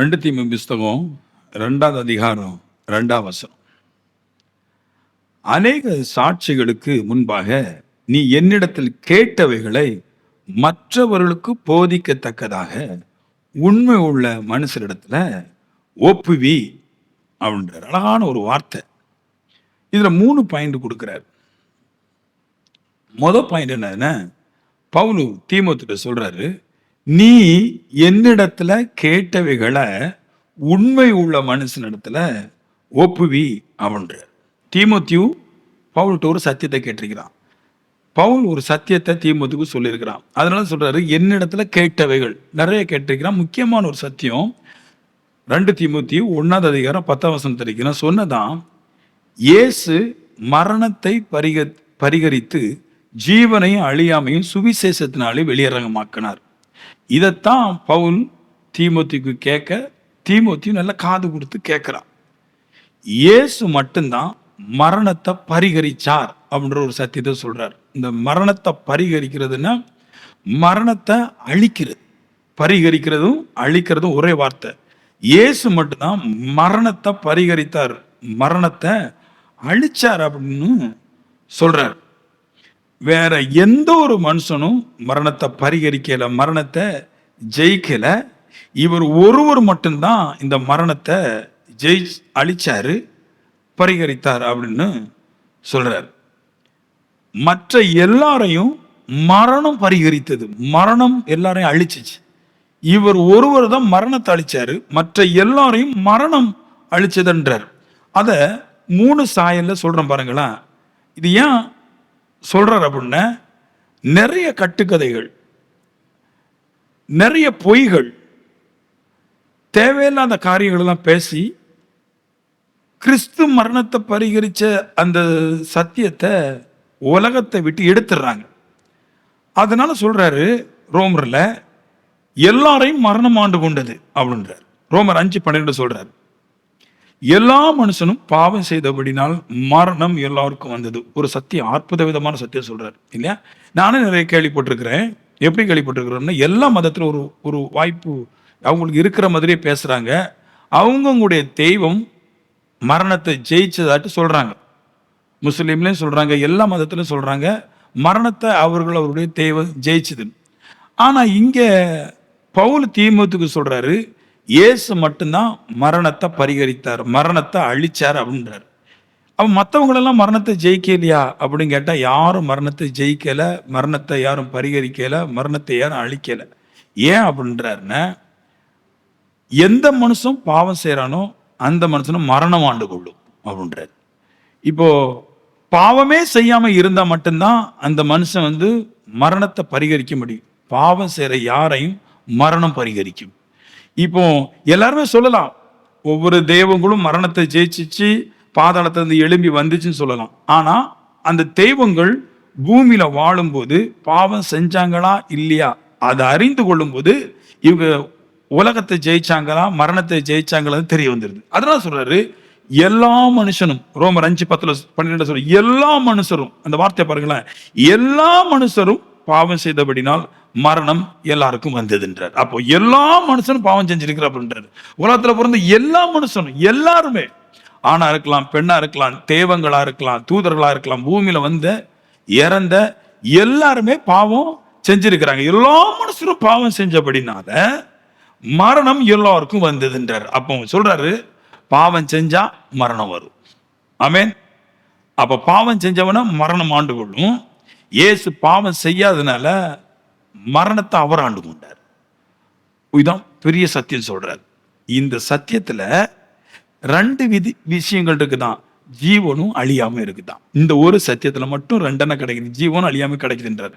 தீமோத்தேயு புஸ்தகம் 2வது அதிகாரம் 2வது வசனம். அநேக சாட்சிகளுக்கு முன்பாக நீ என்னிடத்தில் கேட்டவைகளை மற்றவர்களுக்கு போதிக்கத்தக்கதாக உண்மை உள்ள மனுஷரிடத்துல ஒப்புவி அப்படின்ற அழகான ஒரு வார்த்தை. இதுல 3 பாயிண்ட் கொடுக்கிறார். பாயிண்ட் என்னன்னா, பவுல் தீமோத்தேயுட்ட சொல்றாரு, நீ என்னிடத்துல கேட்டவைகளை உண்மை உள்ள மனுஷனிடத்துல ஒப்புவி அப்படின்ற. தீமோத்தேயு பவுல்கிட்ட ஒரு சத்தியத்தை கேட்டிருக்கிறான். பவுல் ஒரு சத்தியத்தை தீமோத்தேயுக்கு சொல்லியிருக்கிறான். அதனால சொல்றாரு, என்னிடத்துல கேட்டவைகள் நிறைய கேட்டிருக்கிறான். முக்கியமான ஒரு சத்தியம் 2 தீமோத்தேயு 1வது அதிகாரம் 10வது வசனத்துல நான் சொன்னதான், இயேசு மரணத்தை பரிகரித்து ஜீவனையும் அழியாமையும் சுவிசேஷத்தினாலே வெளியரங்கமாக்கினார். இதைத்தான் பவுல் தீமோத்தேயுக்கு கேட்க, தீமோத்தேயு நல்ல காது கொடுத்து கேட்கிறான். இயேசு மட்டும்தான் மரணத்தை பரிகரிச்சார் அப்படின்ற ஒரு சத்தியத்தை சொல்றார். இந்த மரணத்தை பரிகரிக்கிறதுன்னா மரணத்தை அழிக்கிறது. பரிகரிக்கிறதும் அழிக்கிறதும் ஒரே வார்த்தை. இயேசு மட்டும்தான் மரணத்தை பரிகரித்தார், மரணத்தை அழிச்சார் அப்படின்னு சொல்றார். வேற எந்த ஒரு மனுஷனும் மரணத்தை பரிகரிக்கல, மரணத்தை ஜெயிக்கல. இவர் ஒருவர் மட்டும்தான் இந்த மரணத்தை அழிச்சாரு, பரிகரித்தார் அப்படின்னு சொல்றார். மற்ற எல்லாரையும் மரணம் பரிகரித்தது, மரணம் எல்லாரையும் அழிச்சிச்சு. இவர் ஒருவர் தான் மரணத்தை அழிச்சாரு, மற்ற எல்லாரையும் மரணம் அழிச்சதுன்றார். அத 3 சாயல்ல சொல்றேன் பாருங்களா. இது ஏன் சொல்றார் அப்படின்னா, நிறைய கட்டுக்கதைகள், நிறைய பொய்கள், தேவையில்லாத காரியங்கள் எல்லாம் பேசி கிறிஸ்து மரணத்தை பரிகரிச்ச அந்த சத்தியத்தை உலகத்தை விட்டு எடுத்துடுறாங்க. அதனால சொல்றாரு ரோமர்ல, எல்லாரையும் மரணம் ஆண்டு கொண்டது அப்படின்றார். ரோமர் 5:12 சொல்றாரு, எல்லா மனுஷனும் பாவம் செய்தபடினால் மரணம் எல்லாருக்கும் வந்தது. ஒரு சத்தியம், அற்புத விதமான சத்தியம் சொல்றாரு இல்லையா. நானும் நிறைய கேள்விப்பட்டிருக்கிறேன். எப்படி கேள்விப்பட்டிருக்கிறோம்னா, எல்லா மதத்துல ஒரு வாய்ப்பு அவங்களுக்கு இருக்கிற மாதிரியே பேசுறாங்க. அவங்களுடைய தெய்வம் மரணத்தை ஜெயிச்சதாட்டு சொல்றாங்க. முஸ்லீம்லயும் சொல்றாங்க, எல்லா மதத்திலும் சொல்றாங்க மரணத்தை அவருடைய தெய்வம் ஜெயிச்சது. ஆனா இங்க பவுல் தீமோத்தேயுக்கு சொல்றாரு, இயேசு மட்டும்தான் மரணத்தை பரிகரித்தார், மரணத்தை அழிச்சார் அப்படின்றார். அப்ப மற்றவங்களெல்லாம் மரணத்தை ஜெயிக்கலையா அப்படின்னு கேட்டா, யாரும் மரணத்தை ஜெயிக்கல, மரணத்தை யாரும் பரிகரிக்கல, மரணத்தை யாரும் அழிக்கல. ஏன் அப்படின்றாருன்னா, எந்த மனுஷன் பாவம் செய்யறானோ அந்த மனுஷனும் மரணம் ஆண்டு கொள்ளும் அப்படின்றாரு. இப்போ பாவமே செய்யாம இருந்தா மட்டும்தான் அந்த மனுஷன் மரணத்தை பரிகரிக்க முடியும். பாவம் செய்யற யாரையும் மரணம் பரிகரிக்கும். இப்போ எல்லாருமே சொல்லலாம், ஒவ்வொரு தெய்வங்களும் மரணத்தை ஜெயிச்சிச்சு, பாதாளத்திலிருந்து எழும்பி வந்துச்சுன்னு சொல்லலாம். ஆனா அந்த தெய்வங்கள் பூமியில வாழும்போது பாவம் செஞ்சாங்களா இல்லையா அதை அறிந்து கொள்ளும் போது இவங்க உலகத்தை ஜெயிச்சாங்களா மரணத்தை ஜெயிச்சாங்களா தெரிய வந்துருது. அதனால சொல்றாரு, எல்லா மனுஷனும், ரோமர் 5:10-12 சொல்ற, எல்லா மனுஷரும், அந்த வார்த்தையை பாருங்களேன், எல்லா மனுஷரும் பாவம் செய்தபடினால் மரணம் எல்லாருக்கும் வந்ததுன்றார். அப்போ எல்லா மனுஷனும் பாவம் செஞ்சிருக்கிற அப்படின்றாரு. உலகத்துல பிறந்த எல்லா மனுஷனும், எல்லாருமே, ஆணா இருக்கலாம், பெண்ணா இருக்கலாம், தேவங்களா இருக்கலாம், தூதர்களா இருக்கலாம், பூமியில இறந்த எல்லாருமே பாவம் செஞ்சிருக்கிறாங்க. எல்லா மனுஷரும் பாவம் செஞ்சபடினால மரணம் எல்லாருக்கும் வந்ததுன்றார். அப்போ சொல்றாரு, பாவம் செஞ்சா மரணம் வரும். ஆமென். அப்ப பாவம் செஞ்சவன மரணம் ஆண்டு கொள்ளும். இயேசு பாவம் செய்யாதனால மரணத்தை அவர் ஆண்டு கொண்டார். இதுதான் பெரிய சத்தியம் சொல்றாரு. இந்த சத்தியத்துல 2 விஷயங்கள் இருக்குதான், ஜீவனும் அழியாம இருக்குதான். இந்த ஒரு சத்தியத்துல மட்டும் 2 கிடைக்குது, ஜீவனும் அழியாம கிடைக்குதுன்றார்.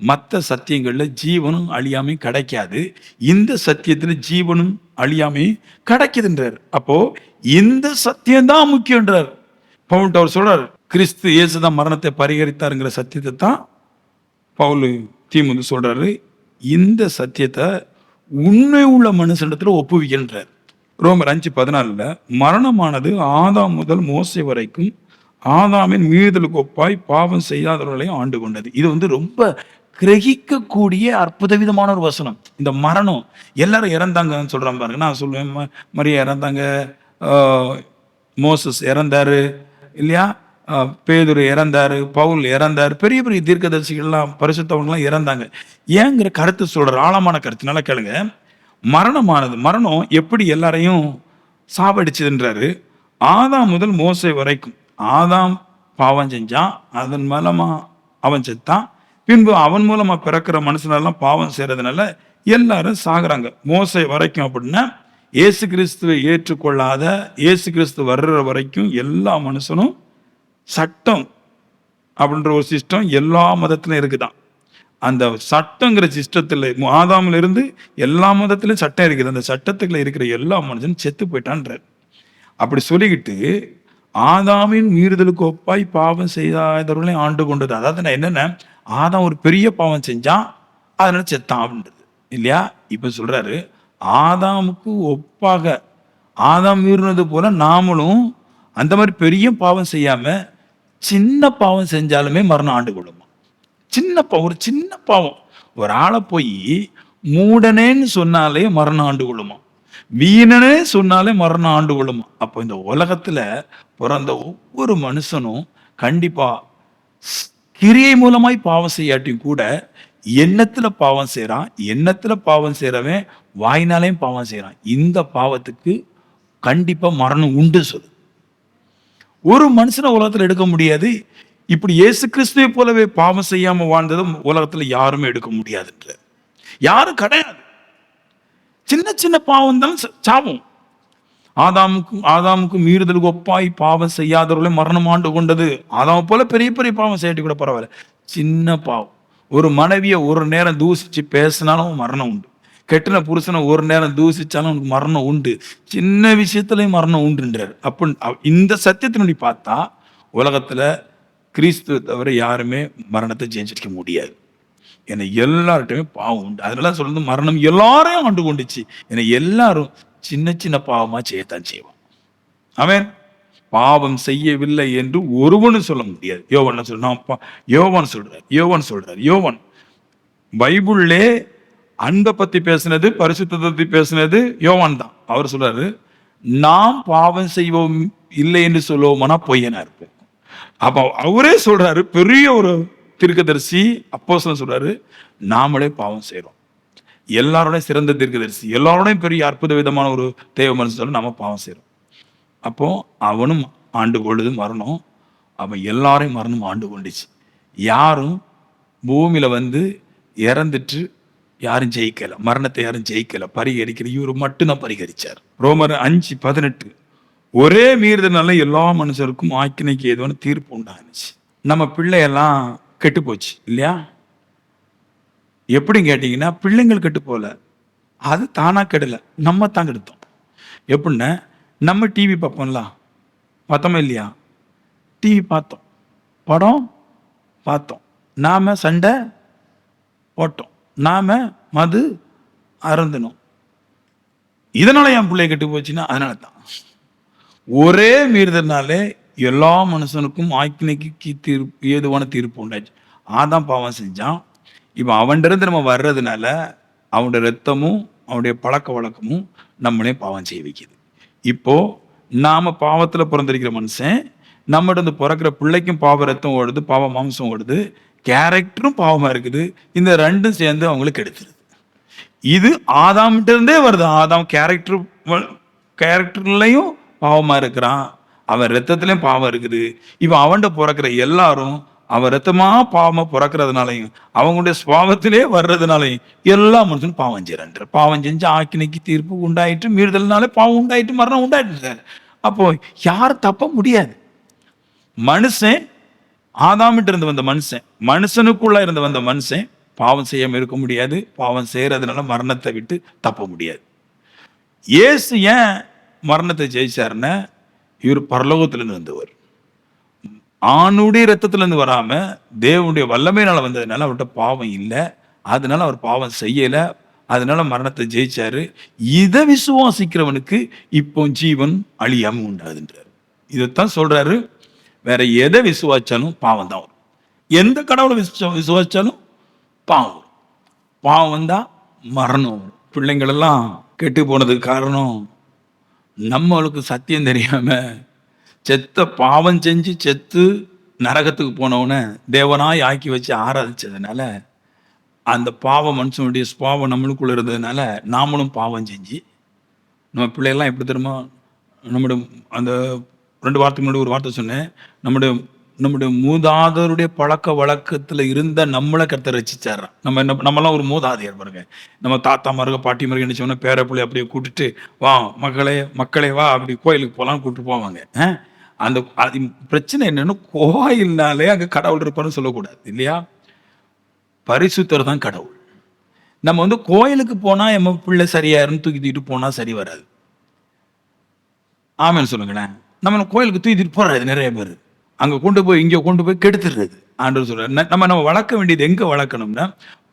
மற்ற சத்தியங்கள்ல ஜீவனும் அழியாம கிடைக்காது, இந்த சத்தியத்துல ஜீவனும் அழியாம கிடைக்குதுன்றார். அப்போ இந்த சத்தியம் தான் முக்கியன்றார். பவுல் அவர் சொல்றார், கிறிஸ்து இயேசுதான் மரணத்தை பரிகரித்தாருங்கிற சத்தியத்தை தான் பவுல் தீமோத்தேயுக்கு சொல்றாரு, இந்த சத்தியத்தை உண்மை உள்ள மனுஷனிடத்துல ஒப்புவிக்கின்றார். ரோமர் 5:14 மரணமானது ஆதாம் முதல் மோசே வரைக்கும் ஆதாமின் மீறுதலுக்கு ஒப்பாய் பாவம் செய்யாதவர்களையும் ஆண்டு கொண்டது. இது ரொம்ப கிரகிக்கக்கூடிய அற்புத விதமான ஒரு வசனம். இந்த மரணம் எல்லாரும் இறந்தாங்கன்னு சொல்றான் பாருங்க. நான் சொல்லுவேன், மரியா இறந்தாங்க, மோசஸ் இறந்தாரு இல்லையா, பேதுரு இறந்தாரு, பவுல் இறந்தாரு, பெரிய பெரிய தீர்க்கதரிசிகள்லாம் பரிசுத்தவங்கலாம் இறந்தாங்க. ஏங்கிற கருத்து சொல்ற ஆழமான கருத்து நல்லா கேளுங்க. மரணம் எப்படி எல்லாரையும் சாவடிச்சதுன்றாரு. ஆதாம் முதல் மோசே வரைக்கும். ஆதாம் பாவம் செஞ்சான், அதன் மூலமா அவன் செத்தான். பின்பு அவன் மூலமா பிறக்கிற மனுஷனெல்லாம் பாவம் செய்யறதுனால எல்லாரும் சாகுறாங்க. மோசே வரைக்கும் அப்படின்னா இயேசு கிறிஸ்துவை ஏற்றுக்கொள்ளாத, இயேசு கிறிஸ்து வர்ற வரைக்கும் எல்லா மனுஷனும் சட்டம் அப்படின்ற ஒரு சிஸ்டம் எல்லா மதத்திலும் இருக்குதான். அந்த சட்டங்கிற சிஸ்டத்தில் ஆதாமில் இருந்து எல்லா மதத்திலும் சட்டம் இருக்குது. அந்த சட்டத்துக்குள்ள இருக்கிற எல்லா மனுஷனும் செத்து போயிட்டான்றார். அப்படி சொல்லிக்கிட்டு ஆதாமின் மீறுதலுக்கு ஒப்பாய் பாவம் செய்யாதவர்களையும் ஆண்டு கொண்டது. அதாவது நான் என்னென்ன, ஆதாம் ஒரு பெரிய பாவம் செஞ்சான், அதனால செத்தான் அப்படின்றது இல்லையா. இப்ப சொல்றாரு, ஆதாமுக்கு ஒப்பாக ஆதாம் மீறினது போல நாமளும் அந்த மாதிரி பெரிய பாவம் செய்யாம சின்ன பாவம் செஞ்சாலுமே மரணம் ஆண்டு கொள்ளுமா. ஒரு சின்ன பாவம், ஒரு ஆளை போய் மூடனேன்னு சொன்னாலே மரணம் ஆண்டு கொள்ளுமா, வீணனே சொன்னாலே மரணம் ஆண்டு கொள்ளுமா. அப்போ இந்த உலகத்துல பிறந்த ஒவ்வொரு மனுஷனும் கண்டிப்பா கிரியை மூலமாய் பாவம் செய்யாட்டியும் கூட எண்ணத்துல பாவம் செய்யறான். எண்ணத்துல பாவம் செய்யறவன் வாயினாலையும் பாவம் செய்யறான். இந்த பாவத்துக்கு கண்டிப்பா மரணம் உண்டு சொல்லு. ஒரு மனுஷனை உலகத்துல எடுக்க முடியாது. இப்படி இயேசு கிறிஸ்துவை போலவே பாவம் செய்யாம வாழ்ந்ததும் உலகத்துல யாருமே எடுக்க முடியாதுன்ற, யாரும் கிடையாது. சின்ன சின்ன பாவம் தான் சாவும். ஆதாமுக்கு மீறுதலுக்கு ஒப்பாய் பாவம் செய்யாதவர்களே மரணம் ஆண்டு கொண்டது. ஆதாம் போல பெரிய பெரிய பாவம் செய்யட்டி கூட பரவாயில்ல, சின்ன பாவம். ஒரு மனைவியை ஒரு நேரம் தூசிச்சு பேசினாலும் மரணம் உண்டு. கெட்டின புருஷனை ஒரு நேரம் தூசிச்சாலும் அவனுக்கு மரணம் உண்டு. சின்ன விஷயத்துலயும் மரணம் உண்டுன்றார். அப்ப இந்த சத்தியத்தினுடைய பார்த்தா உலகத்துல கிறிஸ்துவ தவிர யாருமே மரணத்தை ஜெயிச்சிருக்க முடியாது. ஏன்னா எல்லார்ட்டுமே பாவம் உண்டு. அதனால சொல்றது மரணம் எல்லாரையும் ஆண்டு கொண்டுச்சு. ஏன்னா எல்லாரும் சின்ன சின்ன பாவமா செய்யத்தான் செய்வான். அவன் பாவம் செய்யவில்லை என்று ஒருவனும் சொல்ல முடியாது. யோவான் சொல்றார். பைபிள்லே அன்பை பத்தி பேசினது, பரிசுத்தத்தை பத்தி பேசினது யோவான் தான். அவர் சொல்றாரு, நாம் பாவம் செய்வோம் இல்லை என்று சொல்லுவோம்னா பொய்யனா இருப்போம். அப்ப அவரே சொல்றாரு, பெரிய ஒரு தீர்க்கதரிசி அப்போஸ்தலன் சொல்றாரு, நாமளே பாவம் செய்யறோம். எல்லாரோடையும் சிறந்த தீர்க்கதரிசி, எல்லாரோடையும் பெரிய அற்புத விதமான ஒரு தேவ மனுஷன் நாம பாவம் செய்யறோம். அப்போ அவனும் ஆண்டு கொள்ளுது மரணம். அவன் எல்லாரையும் மரணம் ஆண்டு கொண்டுச்சு. யாரும் பூமியில வந்து இறந்துட்டு யாரும் ஜெயிக்கல, மரணத்தை யாரும் ஜெயிக்கல, பரிகரிக்கல. இவர் மட்டும்தான் பரிகரிச்சார். ரோமர் 5:18, ஒரே மீறுதனால எல்லா மனுஷருக்கும் ஆக்கினைக்கு ஏதுவான தீர்ப்பு உண்டாச்சு. நம்ம பிள்ளையெல்லாம் கெட்டு போச்சு இல்லையா. எப்படி கேட்டீங்கன்னா, பிள்ளைங்கள் கெட்டு போல, அது தானா கெடல, நம்ம தான் கெடுத்தோம். எப்படின்னா, நம்ம டிவி பார்ப்போம்ல, பார்த்தோமா இல்லையா, டிவி பார்த்தோம், படம் பார்த்தோம், நாம சண்டை போட்டோம், நாம மது அருந்தணும். இதனால என் பிள்ளை கெட்டு போச்சுன்னா அதனால தான். ஒரே மீறுதல்னாலே எல்லா மனுஷனுக்கும் ஆக்கினைக்கு ஏதுவான தீர்ப்பு உண்டாச்சு. ஆதான் பாவம் செஞ்சான். இப்போ அவன்கிட்ட நம்ம வர்றதுனால அவனுடைய ரத்தமும் அவனுடைய பழக்க வழக்கமும் நம்மளே பாவம் செய்ய வைக்குது. இப்போ நாம பாவத்துல பிறந்திருக்கிற மனுஷன், நம்மகிட்ட இருந்து பிறக்கிற பிள்ளைக்கும் பாவ ரத்தம் ஓடுது, பாவ மாம்சம் ஓடுது, கேரக்டரும் பாவமா இருக்குது. இந்த ரெண்டும் சேர்ந்து அவங்களுக்கு எடுத்துருது. இது ஆதாம்கிட்ட இருந்தே வருது. ஆதாம் கேரக்டர்லையும் பாவமா இருக்கிறான், அவன் ரத்தத்திலையும் பாவம் இருக்குது. இவன் அவன்கிட்ட பிறக்கிற எல்லாரும் அவன் ரத்தமா பாவமா பிறக்கிறதுனாலையும் அவங்களுடைய சுபாவத்திலே வர்றதுனாலையும் எல்லா மனுஷனும் பாவம் செய்யறான். பாவம் செஞ்சு ஆக்கினைக்கு தீர்ப்பு உண்டாயிட்டு, மீறுதல்னாலே பாவம் உண்டாயிட்டு, மரணம் உண்டாயிட்டு. அப்போ யாரும் தப்ப முடியாது. மனுஷன் ஆதாமிட்டு இருந்து வந்த மனுஷனுக்குள்ள இருந்து வந்த மனுஷன் பாவம் செய்யாம இருக்க முடியாது. பாவம் செய்யறதுனால மரணத்தை விட்டு தப்ப முடியாது. இயேசு ஏன் மரணத்தை ஜெயிச்சாருன்னா, இவர் பரலோகத்திலிருந்து வந்தவர், ஆணுடைய ரத்தத்திலிருந்து வராம தேவனுடைய வல்லமையினால வந்ததுனால அவர்கிட்ட பாவம் இல்லை. அதனால அவர் பாவம் செய்யல, அதனால மரணத்தை ஜெயிச்சாரு. இதை விசுவாசிக்கிறவனுக்கு இப்போ ஜீவன் அழியாம உண்டாதுன்றாரு. இதைத்தான் சொல்றாரு. வேற எதை விசுவாச்சாலும் பாவம் தான் வரும். எந்த கடவுளை விசுவாச்சாலும் பாவம். பாவம் வந்தா மரணம் வரும். பிள்ளைங்களெல்லாம் கெட்டு போனதுக்கு காரணம் நம்மளுக்கு சத்தியம் தெரியாம பாவம் செஞ்சு செத்து நரகத்துக்கு போனவன தேவனாய் ஆக்கி வச்சு ஆராதிச்சதுனால, அந்த பாவம் மனுஷனுடைய சுபாவம் நம்மளுக்குள்ள இருந்ததுனால நாமளும் பாவம் செஞ்சு நம்ம பிள்ளைகள்லாம் எப்படி தெரியுமா, நம்முடைய அந்த 2 வாரத்துக்கு முன்னாடி ஒரு வார்த்தை சொன்னேன். நம்முடைய நம்முடைய மூதாதையருடைய பழக்க வழக்கத்துல இருந்த நம்மளை கர்த்தர் ரட்சிச்சாராம். நம்மலாம் ஒரு மூதாதையர் பாருங்க. நம்ம தாத்தா மாருக பாட்டி மாருக என்ன சொன்னா பேர பிள்ளை அப்படியே கூட்டிட்டு வா மக்களே மக்களே வா அப்படி கோயிலுக்கு போகலான்னு கூப்பிட்டு போவாங்க. அந்த அது பிரச்சனை என்னன்னா, கோயில்னாலே அங்க கடவுள் இருப்பாருன்னு சொல்லக்கூடாது இல்லையா? பரிசுத்தர் தான் கடவுள். நம்ம வந்து கோயிலுக்கு போனா எம்ம பிள்ளை சரியாயிருன்னு தூக்கிட்டு போனா சரி வராது. ஆமென்னு சொல்லுங்களேன். நம்ம கோயிலுக்கு தூக்கிட்டு போறாரு நிறைய பேர். அங்க கொண்டு போய் இங்க கொண்டு போய் கெடுத்துடுறது. ஆண்டவர் சொல்றாரு, நம்ம வளர்க்க வேண்டியது எங்க வளர்க்கணும்னா,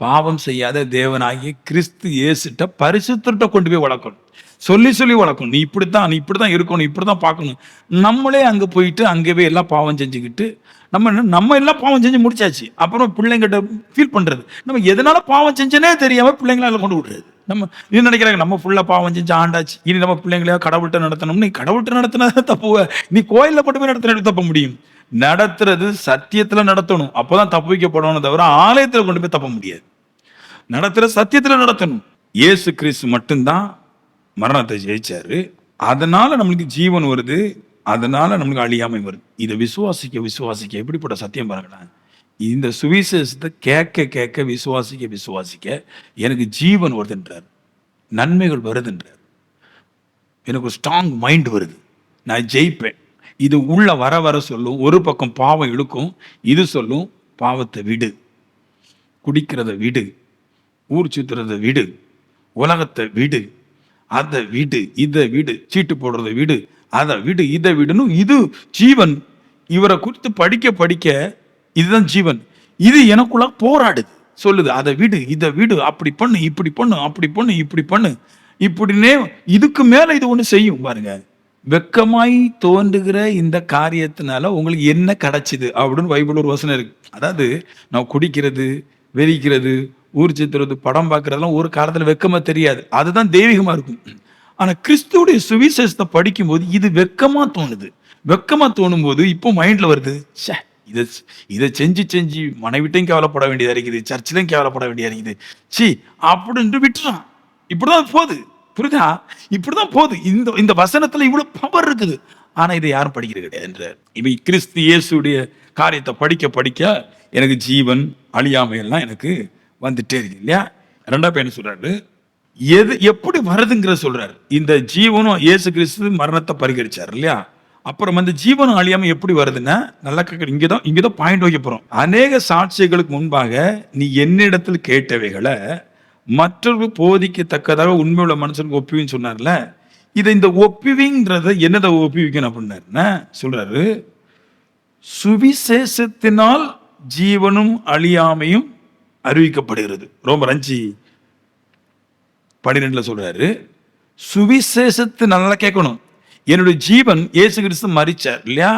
பாவம் செய்யாத தேவனாகிய கிறிஸ்து இயேசுட்ட பரிசுத்தர்ட்ட கொண்டு போய் வளர்க்கணும். சொல்லி சொல்லி வளர்க்கணும். நீ இப்படித்தான் இருக்கணும், இப்படித்தான் பார்க்கணும். நம்மளே அங்க போயிட்டு அங்கவே எல்லாம் பாவம் செஞ்சுக்கிட்டு நம்ம எல்லாம் பாவம் செஞ்சு முடிச்சாச்சு. அப்புறம் பிள்ளைங்கிட்ட ஃபீல் பண்றது, நம்ம எதனால பாவம் செஞ்சனே தெரியாம பிள்ளைங்கள கொண்டு விடுறது. நம்ம நீ நினைக்கிறாங்க நம்ம ஃபுல்லா பாவம் செஞ்சு ஆண்டாச்சு, இனி நம்ம பிள்ளைங்களையா கடவுள்கிட்ட நடத்தணும். நீ கடவுள்கிட்ட நடத்தினா தப்பு, நீ கோயில்ல கொண்டு போய் நடத்தின தப்ப முடியும். நடத்துறது சத்தியத்துல நடத்தணும், அப்பதான் தப்பு வைக்கப்படணும். தவிர ஆலயத்துல கொண்டு போய் தப்ப முடியாது. நடத்துற சத்தியத்துல நடத்தணும். இயேசு கிறிஸ்து மட்டும்தான் மரணத்தை ஜெயிச்சாரு. அதனால நம்மளுக்கு ஜீவன் வருது, அதனால நம்மளுக்கு அழியாமை வருது. இதை விசுவாசிக்க எப்படிப்பட்ட சத்தியம் பாருங்களேன். இந்த சுவிசேஷத்தை கேட்க கேட்க விசுவாசிக்க எனக்கு ஜீவன் வருதுன்றார், நன்மைகள் வருதுன்றார், எனக்கு ஒரு ஸ்ட்ராங் மைண்ட் வருது, நான் ஜெயிப்பேன். இது உள்ள வர வர சொல்லும். ஒரு பக்கம் பாவம் இழுக்கும், இது சொல்லும் பாவத்தை விடு, குடிக்கிறத விடு, ஊர் சுத்துறத விடு, உலகத்தை விடு, அதை விடு, இதை விடு, சீட்டு போடுறதை விடு, அதை விடு, இதை விடுன்னு இது ஜீவன். இவரை குறித்து படிக்க இதுதான் ஜீவன். இது எனக்குள்ள போராடுது, சொல்லுது அதை விடு, இதை விடு, அப்படி பண்ணு, இப்படி பண்ணு, அப்படி பண்ணு, இப்படி பண்ணு, இப்படின்னே. இதுக்கு மேல இது ஒண்ணு செய்யும் பாருங்க. வெக்கமாய் தோன்றுகிற இந்த காரியத்தினால உங்களுக்கு என்ன கிடைச்சிது அப்படின்னு பைபிள் ஒரு வசனம் இருக்கு. அதாவது நான் குடிக்கிறது, வெறிக்கிறது, ஊர் சித்துறது, படம் பார்க்கறதெல்லாம் ஒரு காலத்துல வெக்கமா தெரியாது, அதுதான் தெய்வீகமா இருக்கும். ஆனா கிறிஸ்துவுடைய சுவிசேஷத்தை படிக்கும்போது இது வெக்கமா தோணுது. வெக்கமா தோணும் போது இப்போ மைண்ட்ல வருது, இதை செஞ்சு மனைவிட்டையும் கேவலப்பட வேண்டியதா இருக்குது, சர்ச்சிலையும் கேவலப்பட வேண்டியதா இருக்குது, சி அப்படின்ட்டு விட்டுறான். இப்படிதான் போகுது, புரியுதா? இப்படிதான் போகுது. இந்த வசனத்துல இவ்வளவு பவர் இருக்குது. ஆனா இதை யாரும் படிக்கிறது கிடையாது. இவ கிறிஸ்து இயேசுடைய காரியத்தை படிக்க எனக்கு ஜீவன் அழியாமை எல்லாம் எனக்கு வந்துட்டே இருக்கு இல்லையா? 2 என்ன சொல்றாரு, எது எப்படி வருதுங்கிற சொல்றாரு. இந்த ஜீவனும் இயேசு கிறிஸ்து மரணத்தை பரிகரிச்சார் இல்லையா? அப்புறம் வந்து ஜீவனும் அழியாம எப்படி வருதுன்னா, நல்லா இங்கதான் பாயிண்ட் வைக்க போறோம். அநேக சாட்சிகளுக்கு முன்பாக நீ என்னிடத்தில் கேட்டவைகளை மற்றவர்கள் போதிக்கத்தக்கதாக உண்மையுள்ள மனுஷனுக்கு ஒப்புவின்னு சொன்னார்ல. இதை இந்த ஒப்புவிங்கிறத என்னதை ஒப்புவிக்கணும் அப்படின்னா சொல்றாரு, சுவிசேஷத்தினால் ஜீவனும் அழியாமையும் அறிவிக்கப்படுகிறது. ரோமர் 5:12 சொல்றாரு, சுவிசேஷத்தை நல்லா கேட்கணும். என்னுடைய ஜீவன் இயேசு கிறிஸ்து மரிச்சார் இல்லையா,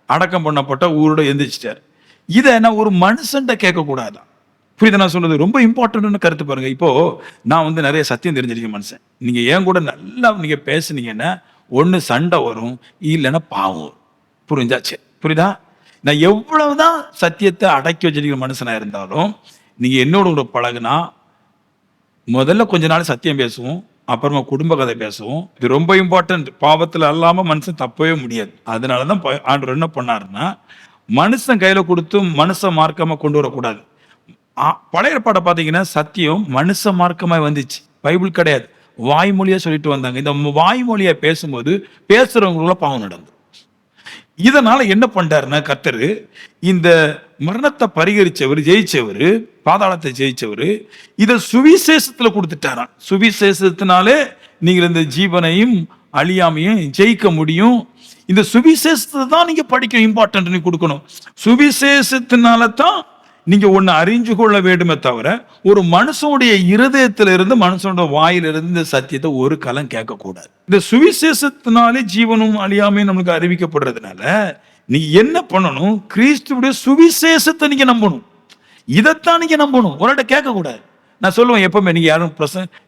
அடக்கம் பண்ணப்பட்ட ஊரோட எந்திரிச்சிட்டார். இதை நான் ஒரு மனுஷன்ட்ட கேட்க கூடாதான். புரியுது நான் சொல்றது? ரொம்ப இம்பார்ட்டன்ட்னு கருத்து பாருங்க. இப்போ நான் வந்து நிறைய சத்தியம் தெரிஞ்சிருக்கேன் மனுஷன். நீங்க ஏன் கூட நல்லா நீங்க பேசுனீங்கன்னா ஒண்ணு சண்டை வரும், இல்லைன்னா பாவம் வரும். புரிஞ்சாச்சு? புரியுதா? நான் எவ்வளவுதான் சத்தியத்தை அடக்கி வச்சிருக்கிற மனுஷனா இருந்தாலும் நீங்க என்னோட கூட பழகுனா முதல்ல கொஞ்ச நாள் சத்தியம் பேசுவோம், அப்புறமா குடும்ப கதை பேசுவோம். இது ரொம்ப இம்பார்ட்டன்ட். பாவத்துல அல்லாம மனுஷன் தப்பவே முடியாது. அதனாலதான் ஆண்டவர் என்ன பண்ணாருன்னா, மனுஷன் கையில கொடுத்து மனுஷ மார்க்கமா கொண்டு வரக்கூடாது. பழைய ஏற்பாடை பாத்தீங்கன்னா சத்தியம் மனுஷ மார்க்கமாய் வந்துச்சு, பைபிள் கிடையாது. வாய்மொழியா சொல்லிட்டு வந்தாங்க. இந்த வாய்மொழியா பேசும்போது பேசுறவங்களுக்குள்ள பாவம் நடந்தது. இதனால என்ன பண்றாருன்னா கர்த்தர் இந்த மரணத்தை பரிகரிச்சவர், ஜெயிச்சவர், பாதாளத்தை ஜெயிச்சவர், இத சுவிசேஷத்துல கொடுத்துட்டாராம். சுவிசேஷத்தினாலே நீங்கள் இந்த ஜீவனையும் அழியாமையும் ஜெயிக்க முடியும். இந்த சுவிசேஷத்தை தான் நீங்க படிக்க இம்பார்ட்டன்ட் நீ கொடுக்கணும். சுவிசேஷத்தினால தான் நீங்க ஒண்ணு அறிஞ்சு கொள்ள வேண்டுமே தவிர ஒரு மனுஷனுடைய இருதயத்திலிருந்து மனுஷனோட வாயிலிருந்து இந்த சத்தியத்தை ஒரு காலம் கேட்க கூடாது. இந்த சுவிசேஷத்தினாலே ஜீவனும் அழியாமையும் நம்மளுக்கு அறிவிக்கப்படுறதுனால நீ என்ன பண்ணணும், கிறிஸ்துவுடைய சுவிசேஷத்தை நீங்க நம்பணும். இதைத்தான் நீங்க நம்பணும், உங்கள்கிட்ட கேட்கக்கூடாது. நான் சொல்லுவேன் எப்பவுமே, நீங்க யாரும்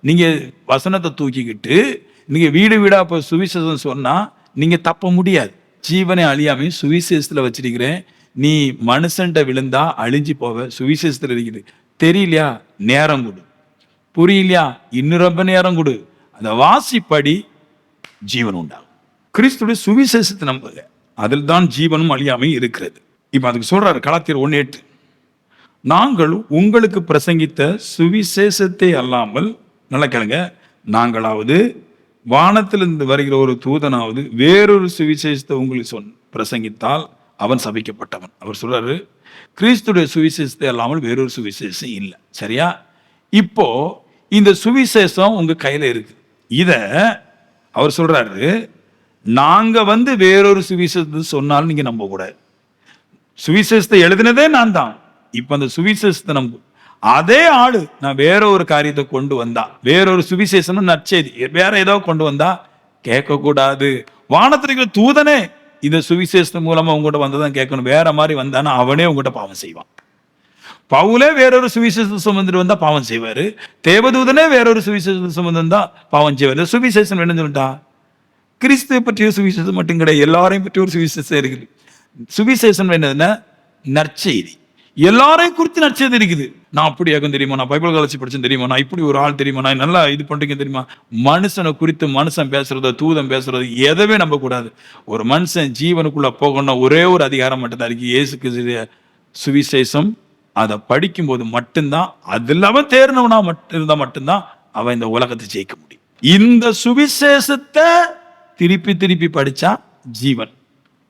நீங்க வசனத்தை தூக்கிக்கிட்டு நீங்க வீடு வீடா இப்போ சுவிசேஷம் சொன்னா நீங்க தப்ப முடியாது. ஜீவனை அழியாம சுவிசேஷத்துல வச்சிருக்கிறேன், நீ மனுஷன்ட்ட விழுந்தா அழிஞ்சு போவ, சுவிசேஷத்துல இருக்குது. தெரியலையா, நேரம் கொடு. புரியலையா, இன்னும் ரொம்ப நேரம் கொடு. அந்த வாசிப்படி ஜீவன் உண்டாகும். கிறிஸ்துடைய சுவிசேஷத்தை நம்புங்க, அதில் தான் ஜீவனும் அழியாமை இருக்கிறது. இப்ப அதுக்கு சொல்றாரு கலாத்தியர் 1:8, நாங்கள் உங்களுக்கு பிரசங்கித்த சுவிசேஷத்தை அல்லாமல், நல்லா கேளுங்க, நாங்களாவது வானத்திலிருந்து வருகிற ஒரு தூதனாவது வேறொரு சுவிசேஷத்தை உங்களுக்கு பிரசங்கித்தால் அவன் சபிக்கப்பட்டவன். அவர் சொல்றாரு கிறிஸ்துடைய சுவிசேஷத்தை அல்லாமல் வேறொரு சுவிசேஷம் இல்லை. சரியா? இப்போ இந்த சுவிசேஷம் உங்க கையில இருக்கு. இத அவர் சொல்றாரு, நாங்க வேறொரு சுவிசேஷத்தை சொன்னாலும் நீங்க நம்ப கூடாது. சுவிசேஷத்தை எழுதினதே நான் தான். இப்ப அந்த சுவிசேஷத்தை நம்ப, அதே ஆளு நான் வேற ஒரு காரியத்தை கொண்டு வந்தா, வேறொரு சுவிசேஷம் நற்செய்தி வேற ஏதோ கொண்டு வந்தா கேட்க கூடாது. வானத்திற்கு தூதனே இந்த சுவிசேஷம் மூலமா உங்ககிட்ட வந்ததான் கேட்கணும். வேற மாதிரி வந்தானா அவனே உங்ககிட்ட பாவம் செய்வான். பவுலே வேறொரு சுவிசேஷம் சுமந்துட்டு வந்தா பாவம் செய்வாரு. தேவதூதனே வேறொரு சுவிசேஷம் சுமந்து வந்தா பாவம் செய்வாரு. சுவிசேஷம் என்ன சொல்லிட்டா, கிறிஸ்துவை பற்றிய சுவிசேஷம் மட்டும் கிடையாது, எல்லாரையும் பற்றி ஒரு சுவிசேஷம் இருக்குது. சுவிசேஷம் என்னதுன்னா நற்செய்தி, எல்லாரையும் குறித்து நற்செய்தி இருக்குது. நான் அப்படி ஆகும் தெரியுமா, நான் பைபிள் காலேஜ் படிச்சேன் தெரியுமா, நான் இப்படி ஒரு ஆள் தெரியுமா, நான் நல்லா இது பண்றீங்க தெரியுமா. மனுஷனை குறித்து மனுஷன் பேசுறதோ தூதன் பேசுறதோ எதவே நம்ப கூடாது. ஒரு மனுஷன் ஜீவனுக்குள்ள போகணும்னா ஒரே ஒரு அதிகாரம் மட்டும்தான் இருக்கு, இயேசு கிறிஸ்துவின் சுவிசேஷம். அதை படிக்கும் போது மட்டும்தான், அது இல்லாம தேர்ந்தவனா இருந்தா மட்டும்தான் அவன் இந்த உலகத்தை ஜெயிக்க முடியும். இந்த சுவிசேஷத்தை திருப்பி திருப்பி படிச்சா ஜீவன்,